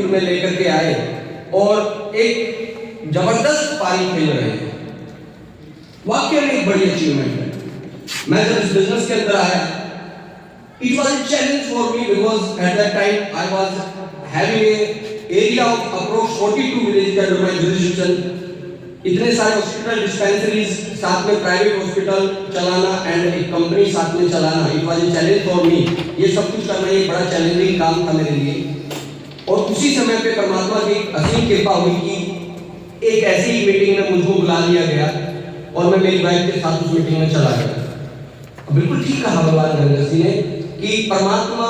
Field में लेकर के आए और एक जबरदस्त पारी खेल रहे हैं। वाकई में एक बड़ी अचीवमेंट है। मैं जब इस बिजनेस के अंदर आया, it was a challenge for me because at that time I was having a area of approx 42 village under my jurisdiction. इतने सारे हॉस्पिटल, डिस्पेंसरीज, साथ में प्राइवेट हॉस्पिटल चलाना एंड एक कंपनी साथ में चलाना, it was a challenge for me. ये सब कुछ करना एक बड़ा चैलेंजिंग काम था मेरे लिए। और उसी समय पे परमात्मा की असीम कृपा हुई कि एक ऐसी मीटिंग में मुझको बुला लिया गया और मैं मेरी वाइफ के साथ उस मीटिंग में चला गया। बिल्कुल ठीक कहा भगवान गणेश जी ने कि परमात्मा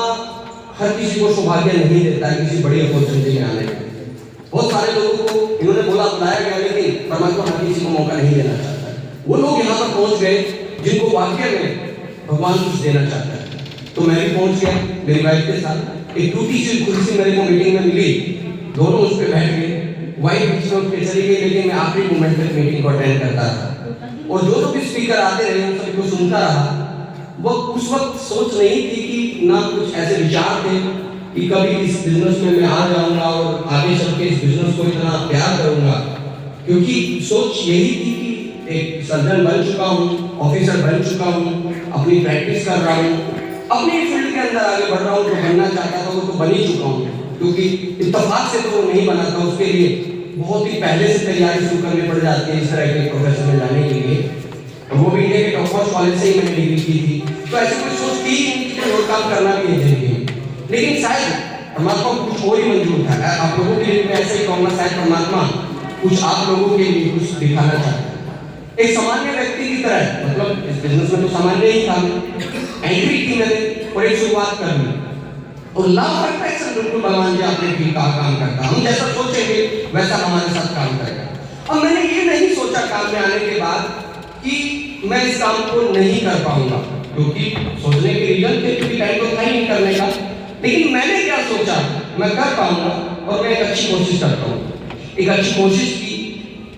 हर किसी को सौभाग्य नहीं देता है किसी बड़ी अपॉर्चुनिटी में आने का। बहुत सारे लोगों को इन्होंने बोला बुलाया गया, लेकिन परमात्मा हर किसी को मौका नहीं देना चाहता है। वो लोग यहाँ पर पहुंच गए जिनको वाकई में भगवान कुछ देना चाहता है। तो मैं भी पहुंच गया मेरी वाइफ के साथ। एक टूटी सी कुर्सी मेरे को मीटिंग में मिली, दोनों उस पर बैठ गए। वाइफ बीच में उठ के चली गई, लेकिन मैं आखिरी मोमेंट तक मीटिंग को अटेंड करता था और जो भी स्पीकर आते रहे उन सभी को सुनता रहा। वो उस वक्त सोच नहीं थी कि ना कुछ ऐसे विचार थे कि कभी इस बिजनेस में मैं आ जाऊंगा और आगे चल के इस बिजनेस को इतना प्यार करूंगा, क्योंकि सोच यही थी कि एक सर्जन बन चुका हूँ, ऑफिसर बन चुका हूँ, अपनी प्रैक्टिस कर रहा हूँ, अपनी फील्ड के अंदर आगे बढ़ रहा हूँ। जो बनना चाहता था वो तो बन ही चुका हूँ, क्योंकि इत्तेफाक से तो वो नहीं बना था। उसके लिए बहुत ही पहले से तैयारी शुरू करनी पड़ जाती है इस तरह के प्रोफेशन में जाने के लिए। वो भी इंडिया के टॉप मोस्ट कॉलेज से ही मैंने डिग्री की थी, तो ऐसे कोई सोच थी कि और काम करना भी है जिंदगी में। लेकिन शायद परमात्मा को कुछ और ही मंजूर था। आप लोगों के लिए मैं ऐसे ही कहूँगा, शायद परमात्मा कुछ आप लोगों के लिए कुछ दिखाना चाहता है। एक सामान्य व्यक्ति की तरह, मतलब इस बिजनेस में तो सामान्य ही था, एंट्री की मैंने और एक शुरुआत कर ली और लव परफेक्शन बिल्कुल भगवान जी आपने भी कहा काम करता। हम जैसा सोचेंगे वैसा हमारे साथ काम करेगा। और मैंने ये नहीं सोचा काम में आने के बाद कि मैं इस काम को नहीं कर पाऊंगा, क्योंकि सोचने के रीजन थे, क्योंकि टाइम तो था ही नहीं करने का। लेकिन मैंने क्या सोचा, मैं कर पाऊंगा और मैं एक अच्छी कोशिश करता हूँ। एक अच्छी कोशिश की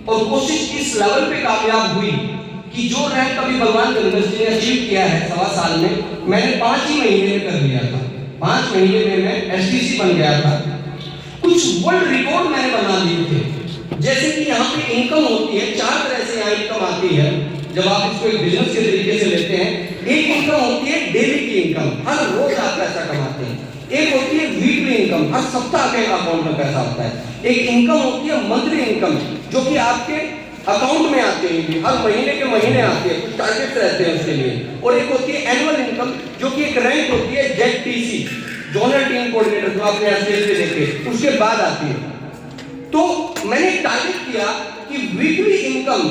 और कोशिश इस लेवल पे कामयाब हुई कि जो रैंक कभी भगवान गणेश जी ने अचीव किया है 1.25 साल में, मैंने 5 ही महीने में कर लिया था। 5 महीने में मैं एसटीसी बन गया था। कुछ वर्ल्ड रिकॉर्ड मैंने बना लिए थे। जैसे कि यहाँ पे इनकम होती है, 4 तरह से यहाँ इनकम आती है जब आप इसको एक बिजनेस के तरीके से लेते हैं। एक इनकम होती है डेली की इनकम, हर रोज आप पैसा कमाते हैं। एक होती है वीकली इनकम, हर सप्ताह के अकाउंट में पैसा आता है। एक इनकम होती है मंथली इनकम, जो कि आपके अकाउंट में आते हैं, हर महीने के महीने आते हैं, कुछ टारगेट रहते हैं उसके लिए। और एक होती है एनुअल इनकम, जो कि एक रैंक होती है जेडटीसी, जोनल टीम कोऑर्डिनेटर, जो आपने एसडीएस पे देखे, उसके बाद आती है। तो मैंने टारगेट किया कि वीकली इनकम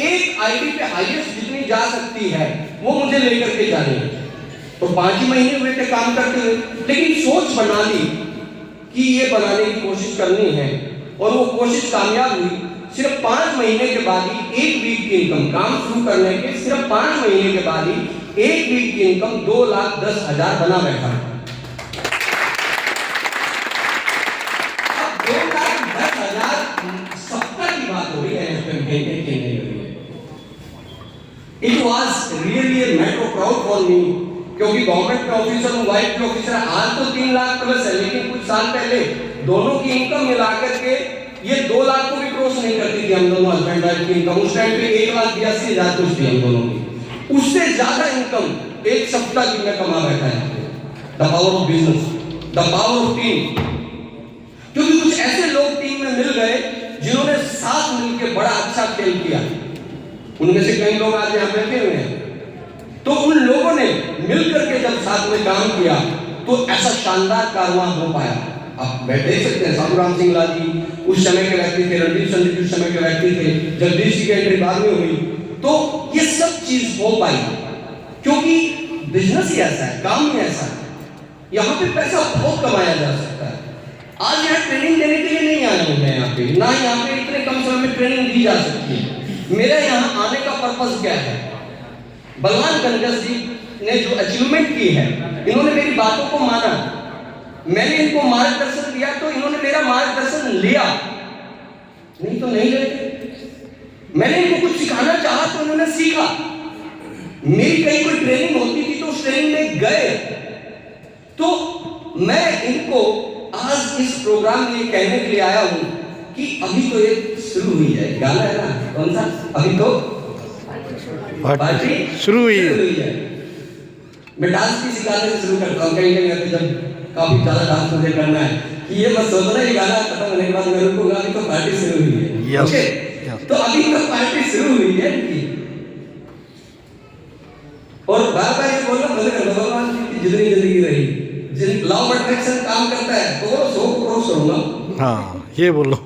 एक आईडी पे हाईएस्ट जितनी जा सकती है वो मुझे लेकर के जानी है। तो 5 ही महीने हुए थे काम करते हुए, लेकिन सोच बना ली कि ये बनाने की कोशिश करनी है और वो कोशिश कामयाब हुई। सिर्फ 5 महीने के बाद ही 1 वीक की इनकम, काम शुरू करने के सिर्फ 5 महीने के बाद ही 1 वीक की इनकम 2,10,000 बना बैठा। अब 2,10,000 सप्ताह की बात हो रही है, महीने की नहीं हो रही है। It was really a matter of proud for me, क्योंकि गवर्नमेंट के ऑफिसर हूँ, वाइफ के ऑफिसर। आज तो 3 लाख प्लस है, लेकिन कुछ साल पहले दोनों की इनकम मिलाकर के ये 2 लाख को भी क्रॉस नहीं करती थी। हम दोनों हस्बैंड वाइफ की इनकम उस टाइम पे 1,82,000 कुछ थी हम दोनों की। उससे ज्यादा इनकम एक सप्ताह की मैं कमा बैठा है। The power of business, the power of team. क्योंकि कुछ ऐसे लोग टीम में मिल गए जिन्होंने साथ मिलकर बड़ा अच्छा खेल किया। उनमें से कई लोग आज यहाँ बैठे हुए हैं। तो उन लोगों ने मिलकर के जब साथ में काम किया तो ऐसा शानदार कारवां हो पाया। आप देख सकते हैं, साधु राम सिंह जी उस समय के व्यक्ति थे, रणदीप संदीप उस समय के व्यक्ति थे, जगदीश जी की एंट्री बाद में हुई। तो ये सब चीज हो पाई क्योंकि बिजनेस ही ऐसा है, काम ही ऐसा है। यहाँ पे पैसा बहुत कमाया जा सकता है। आज यहाँ ट्रेनिंग देने के लिए नहीं आया हूँ मैं यहाँ पे, ना यहाँ पे इतने कम समय में ट्रेनिंग दी जा सकती है। मेरा यहाँ आने का पर्पस क्या है? भगवान गणेश जी ने जो अचीवमेंट की है, इन्होंने मेरी बातों को माना, मैंने इनको मार्गदर्शन दिया तो इन्होंने मेरा मार्गदर्शन लिया, नहीं तो नहीं लेते। मैंने इनको कुछ सिखाना चाहा तो इन्होंने सीखा। मेरी कहीं कोई ट्रेनिंग होती थी तो उस ट्रेनिंग में गए। तो मैं इनको आज बस इस प्रोग्राम में ये कहने के लिए आया हूँ कि अभी तो ये शुरू हुई है, गाना है ना कौन सा, अभी तो पार्टी शुरू हुई है। मैं डांस भी सिखाने से शुरू करता हूँ, कहीं कहीं जब काफी ज्यादा डांस मुझे करना है कि ये मत सोचना ये गाना खत्म होने के बाद मैं रुकूंगा, अभी तो पार्टी शुरू हुई है। Yes. ओके, तो अभी तो पार्टी शुरू हुई है इनकी। और बार बार ये बोलना बंद कर दो, भगवान की जितनी जिंदगी रही, जिन लॉ ऑफ अट्रैक्शन काम करता है तो वो 100 करोड़ छोड़ूंगा। हाँ ये बोलो।